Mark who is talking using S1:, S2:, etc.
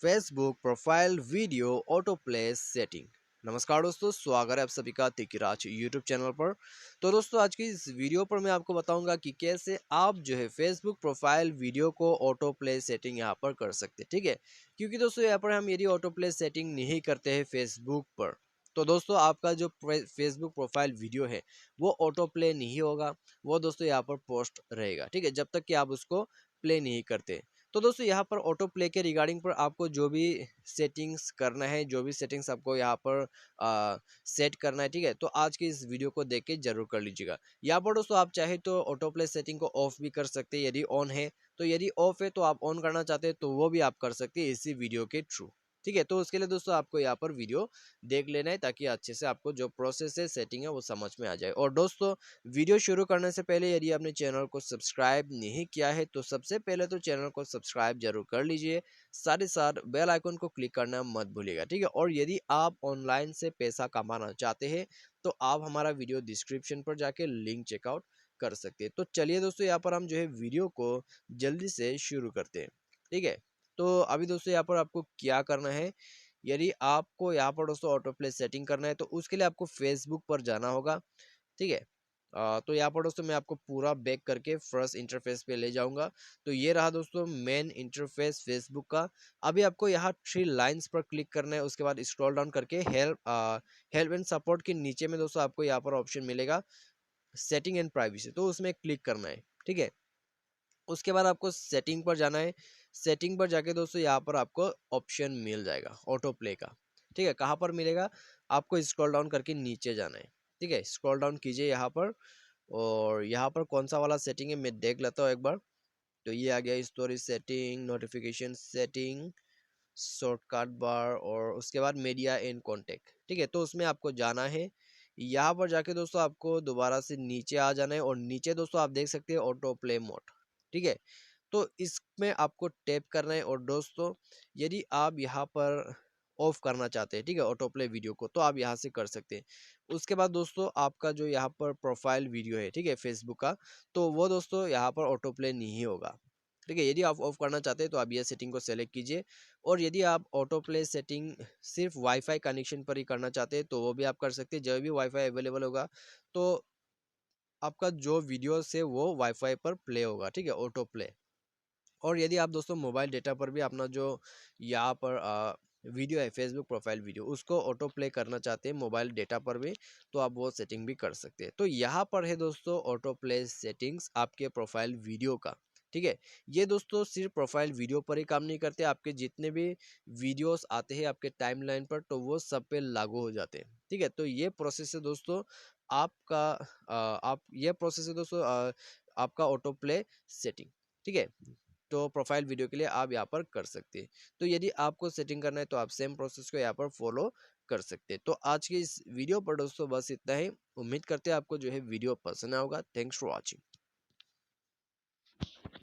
S1: Facebook profile video auto play setting. नमस्कार दोस्तों, स्वागत है आप सभी का तिकिराज यूट्यूब चैनल पर। तो दोस्तों, आज की इस वीडियो पर मैं आपको बताऊंगा कि कैसे आप जो है फेसबुक प्रोफाइल वीडियो को ऑटो प्ले सेटिंग यहाँ पर कर सकते हैं। ठीक है, क्योंकि दोस्तों यहाँ पर हम यदि ऑटो प्ले सेटिंग नहीं करते हैं फेसबुक पर, तो दोस्तों आपका जो फेसबुक प्रोफाइल वीडियो है वो ऑटो प्ले नहीं होगा। वो दोस्तों यहाँ पर पोस्ट रहेगा। ठीक है, जब तक कि आप उसको प्ले नहीं करते। तो दोस्तों यहाँ पर ऑटो प्ले के रिगार्डिंग पर आपको जो भी सेटिंग्स करना है, जो भी सेटिंग्स आपको यहाँ पर सेट करना है, ठीक है, तो आज की इस वीडियो को देख के जरूर कर लीजिएगा। यहाँ पर दोस्तों आप चाहे तो ऑटो प्ले सेटिंग को ऑफ भी कर सकते हैं यदि ऑन है, तो यदि ऑफ है तो आप ऑन करना चाहते हैं तो वो भी आप कर सकते हैं इसी वीडियो के थ्रू। ठीक है, तो उसके लिए दोस्तों आपको यहाँ पर वीडियो देख लेना है ताकि अच्छे से आपको जो प्रोसेस है, सेटिंग है, वो समझ में आ जाए। और दोस्तों, वीडियो शुरू करने से पहले यदि आपने चैनल को सब्सक्राइब नहीं किया है तो सबसे पहले तो चैनल को सब्सक्राइब जरूर कर लीजिए, साथ ही साथ बेल आइकन को क्लिक करना मत भूलिएगा। ठीक है, और यदि आप ऑनलाइन से पैसा कमाना चाहते हैं तो आप हमारा वीडियो डिस्क्रिप्शन पर जाके लिंक चेकआउट कर सकते हैं। तो चलिए दोस्तों, यहाँ पर हम जो है वीडियो को जल्दी से शुरू करते हैं। ठीक है, तो अभी दोस्तों यहाँ पर आपको क्या करना है, यदि आपको यहाँ पर दोस्तों ऑटो प्ले सेटिंग करना है तो उसके लिए आपको फेसबुक पर जाना होगा। ठीक है, तो यहाँ पर दोस्तों मैं आपको पूरा बैक करके फर्स्ट इंटरफेस पे ले जाऊंगा। तो ये रहा दोस्तों मेन इंटरफेस फेसबुक का। अभी आपको यहाँ 3 लाइंस पर क्लिक करना है, उसके बाद स्क्रॉल डाउन करके हेल्प एंड सपोर्ट के नीचे में दोस्तों आपको यहाँ पर ऑप्शन मिलेगा सेटिंग एंड प्राइवेसी, तो उसमें क्लिक करना है। ठीक है, उसके बाद आपको सेटिंग पर जाना है। सेटिंग पर जाके दोस्तों यहाँ पर आपको ऑप्शन मिल जाएगा ऑटो प्ले का। ठीक है, कहाँ पर मिलेगा, आपको स्क्रॉल डाउन करके नीचे जाना है। ठीक है, स्क्रॉल डाउन कीजिए यहाँ पर, और यहाँ पर कौन सा वाला सेटिंग है मैं देख लेता हूँ एक बार। तो ये आ गया storage setting, notification setting, shortcut bar, और उसके बाद मीडिया एंड कॉन्टेक्ट। ठीक है, तो उसमें आपको जाना है। यहाँ पर जाके दोस्तों आपको दोबारा से नीचे आ जाना है, और नीचे दोस्तों आप देख सकते हैं ऑटो प्ले मोड। ठीक है, तो इसमें आपको टैप करना है। और दोस्तों, यदि आप यहाँ पर ऑफ करना चाहते हैं, ठीक है, ऑटो प्ले वीडियो को, तो आप यहाँ से कर सकते हैं। उसके बाद दोस्तों आपका जो यहाँ पर प्रोफाइल वीडियो है, ठीक है, फेसबुक का, तो वो दोस्तों यहाँ पर ऑटो प्ले नहीं होगा। ठीक है, यदि आप ऑफ करना चाहते हैं तो आप ये सेटिंग को सेलेक्ट कीजिए। और यदि आप ऑटो प्ले सेटिंग सिर्फ वाईफाई कनेक्शन पर ही करना चाहते हैं तो वो भी आप कर सकते हैं। जब भी वाईफाई अवेलेबल होगा तो आपका जो वीडियोस है वो वाईफाई पर प्ले होगा। ठीक है, ऑटो प्ले। और यदि आप दोस्तों मोबाइल डेटा पर भी अपना जो यहाँ पर वीडियो है, फेसबुक प्रोफाइल वीडियो, उसको ऑटो प्ले करना चाहते हैं मोबाइल डेटा पर भी, तो आप वो सेटिंग भी कर सकते हैं। तो यहाँ पर है दोस्तों ऑटो प्ले सेटिंग्स आपके प्रोफाइल वीडियो का। ठीक है, ये दोस्तों सिर्फ प्रोफाइल वीडियो पर ही काम नहीं करते, आपके जितने भी वीडियोस आते हैं आपके टाइमलाइन पर तो वो सब पे लागू हो जाते हैं। ठीक है, तो ये प्रोसेस है दोस्तों आपका आप ये प्रोसेस है दोस्तों आपका ऑटो प्ले सेटिंग। ठीक है, तो प्रोफाइल वीडियो के लिए आप यहाँ पर कर सकते हैं। तो यदि आपको सेटिंग करना है तो आप सेम प्रोसेस को यहाँ पर फॉलो कर सकते हैं। तो आज की इस वीडियो पर दोस्तों बस इतना ही। उम्मीद करते हैं आपको जो है वीडियो पसंद आया होगा। Thanks for watching.